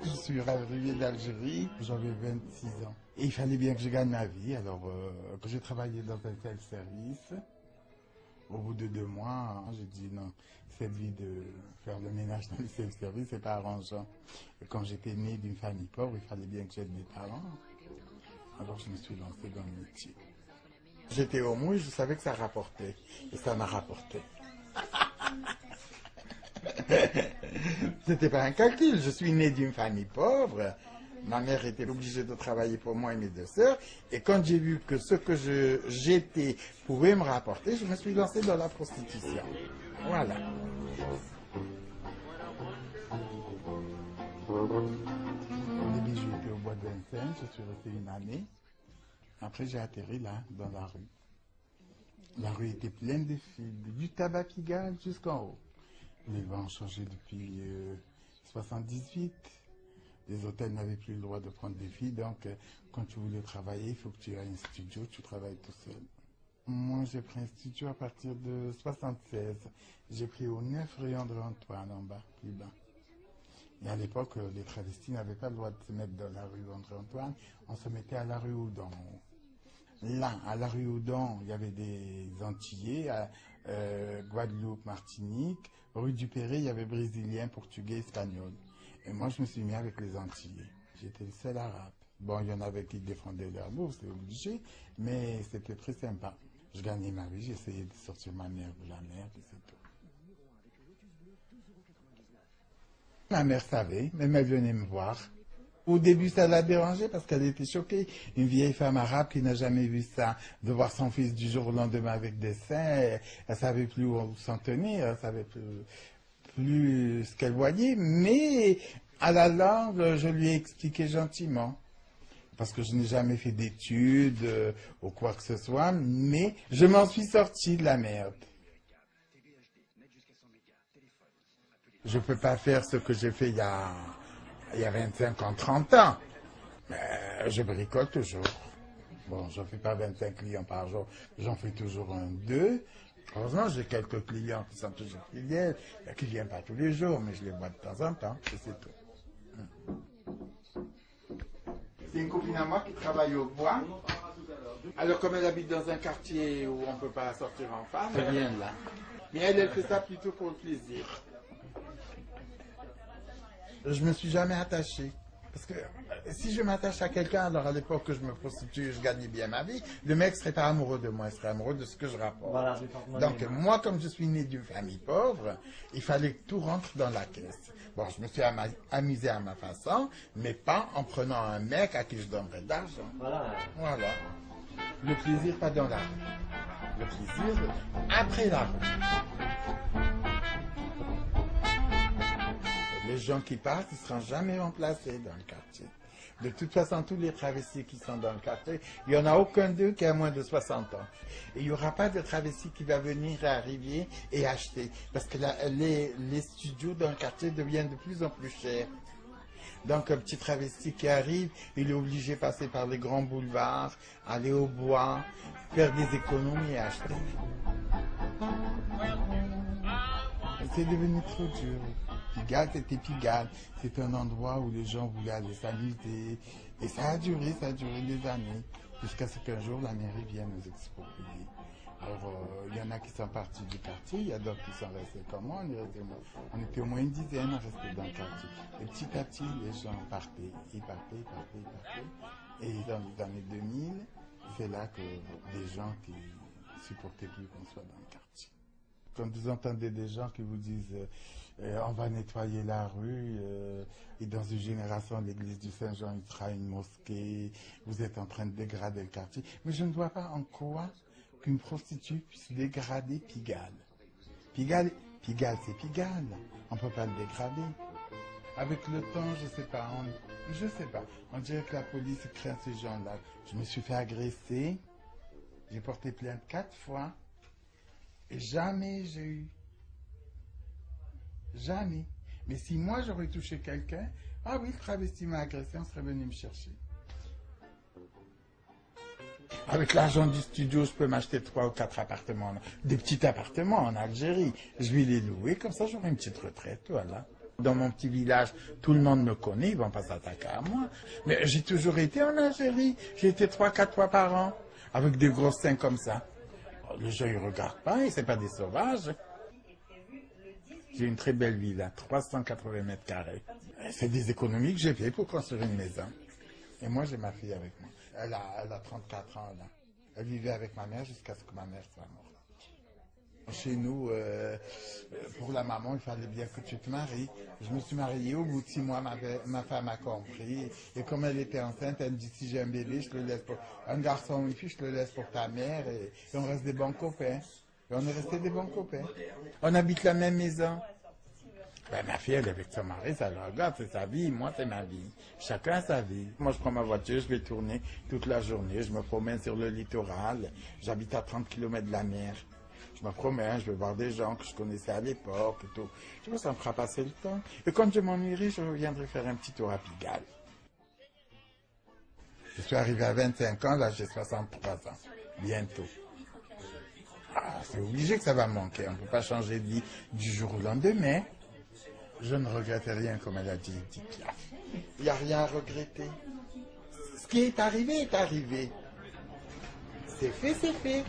Je suis arrivé d'Algérie, j'avais 26 ans. Et il fallait bien que je gagne ma vie, alors que j'ai travaillé dans un tel service. Au bout de 2 mois, j'ai dit non, cette vie de faire le ménage dans le self-service, c'est pas arrangeant. Et quand j'étais né d'une famille pauvre, il fallait bien que j'aide mes parents. Alors je me suis lancé dans le métier. J'étais au moins, je savais que ça rapportait. Et ça m'a rapporté. C'était pas un calcul. Je suis né d'une famille pauvre. Ma mère était obligée de travailler pour moi et mes 2 sœurs. Et quand j'ai vu que ce que j'étais pouvait me rapporter, je me suis lancé dans la prostitution. Voilà. Au début, j'étais au bois de Vincennes. Je suis resté une année. Après, j'ai atterri là, dans la rue. La rue était pleine de filles, du tabac Pigalle jusqu'en haut. Les lois ont changé depuis 78. Les hôtels n'avaient plus le droit de prendre des filles, donc quand tu voulais travailler, il faut que tu aies un studio, tu travailles tout seul. Moi, j'ai pris un studio à partir de 76. J'ai pris au 9 rue André-Antoine, en bas, plus bas. Et à l'époque, les travestis n'avaient pas le droit de se mettre dans la rue André-Antoine, on se mettait à la rue Houdon. Là, à la rue Houdon, il y avait des Antillais, à Guadeloupe, Martinique. Rue du Perret, il y avait Brésiliens, Portugais, Espagnols. Et moi, je me suis mis avec les Antillais. J'étais le seul arabe. Bon, il y en avait qui défendaient leur bourse, c'est obligé, mais c'était très sympa. Je gagnais ma vie, j'essayais de sortir ma mère de la merde, et c'est tout. Ma mère savait, même elle venait me voir. Au début, ça l'a dérangée parce qu'elle était choquée. Une vieille femme arabe qui n'a jamais vu ça, de voir son fils du jour au lendemain avec des seins, elle savait plus où s'en tenir, elle savait plus ce qu'elle voyait, mais à la langue, je lui ai expliqué gentiment. Parce que je n'ai jamais fait d'études ou quoi que ce soit, mais je m'en suis sorti de la merde. Je ne peux pas faire ce que j'ai fait il y a 25 ans, 30 ans. Mais je bricole toujours. Bon, je ne fais pas 25 clients par jour, j'en fais toujours un, deux. Heureusement, j'ai quelques clients qui sont toujours fidèles, qui ne viennent pas tous les jours, mais je les vois de temps en temps, et c'est tout. C'est une copine à moi qui travaille au bois. Alors, comme elle habite dans un quartier où on ne peut pas sortir en femme, elle vient là. Mais elle fait ça plutôt pour le plaisir. Je me suis jamais attaché. Parce que si je m'attache à quelqu'un, alors à l'époque que je me prostitue, je gagnais bien ma vie, le mec serait pas amoureux de moi, il serait amoureux de ce que je rapporte. Voilà, donc moi, comme je suis né d'une famille pauvre, il fallait que tout rentre dans la caisse. Bon, je me suis amusé à ma façon, mais pas en prenant un mec à qui je donnerais de l'argent. Voilà. Voilà. Le plaisir, pas dans la rue. Le plaisir, après la rue. Les gens qui partent, ils ne seront jamais remplacés dans le quartier. De toute façon, tous les travestis qui sont dans le quartier, il n'y en a aucun d'eux qui a moins de 60 ans. Et il n'y aura pas de travesti qui va venir arriver et acheter. Parce que les studios dans le quartier deviennent de plus en plus chers. Donc un petit travesti qui arrive, il est obligé de passer par les grands boulevards, aller au bois, faire des économies et acheter. C'est devenu trop dur. Pigalle, c'était Pigalle. C'est un endroit où les gens voulaient aller s'amuser. Et ça a duré des années. Jusqu'à ce qu'un jour, la mairie vienne nous exproprier. Alors, il y en a qui sont partis du quartier, il y a d'autres qui sont restés comme moi. On était au moins une dizaine à rester dans le quartier. Et petit à petit, les gens partaient. Ils partaient. Et dans les années 2000, c'est là que des gens qui supportaient plus qu'on soit dans le quartier. Quand vous entendez des gens qui vous disent on va nettoyer la rue et dans une génération l'église du Saint-Jean il sera une mosquée, vous êtes en train de dégrader le quartier. Mais je ne vois pas en quoi qu'une prostituée puisse dégrader Pigalle. Pigalle c'est Pigalle. On ne peut pas le dégrader. Avec le temps, je sais pas. On dirait que la police craint ces gens-là. Je me suis fait agresser. J'ai porté plainte 4 fois. Et jamais j'ai eu. Jamais. Mais si moi j'aurais touché quelqu'un, ah oui, le travesti m'a agressé, on serait venu me chercher. Avec l'argent du studio, je peux m'acheter 3 ou 4 appartements, des petits appartements en Algérie. Je vais les louer, comme ça j'aurai une petite retraite, voilà. Dans mon petit village, tout le monde me connaît, ils vont pas s'attaquer à moi. Mais j'ai toujours été en Algérie. J'ai été 3, 4 fois par an, avec des gros seins comme ça. Les gens, ils regardent pas, et c'est pas des sauvages. J'ai une très belle villa, 380 mètres carrés. C'est des économies que j'ai fait pour construire une maison. Et moi, j'ai ma fille avec moi. Elle a 34 ans, là. Elle vivait avec ma mère jusqu'à ce que ma mère soit morte. Chez nous, pour la maman, il fallait bien que tu te maries. Je me suis mariée, au bout de 6 mois, ma femme a compris. Et comme elle était enceinte, elle me dit, si j'ai un bébé, je te le laisse pour... Un garçon ou une fille, je te le laisse pour ta mère. Et on reste des bons copains. Et on est restés des bons copains. On habite la même maison. Ben, ma fille, elle est avec son mari, ça le regarde, c'est sa vie, moi, c'est ma vie. Chacun a sa vie. Moi, je prends ma voiture, je vais tourner toute la journée, je me promène sur le littoral, j'habite à 30 km de la mer. Je me promène, je vais voir des gens que je connaissais à l'époque et tout. Je vois, ça me fera passer le temps. Et quand je m'ennuierai, je reviendrai faire un petit tour à Pigalle. Je suis arrivé à 25 ans, là, j'ai 63 ans. Bientôt. Ah, c'est obligé que ça va manquer. On ne peut pas changer de vie du jour au lendemain. Je ne regrette rien, comme elle a dit Edith Piaf. Il n'y a rien à regretter. Ce qui est arrivé est arrivé. C'est fait, c'est fait.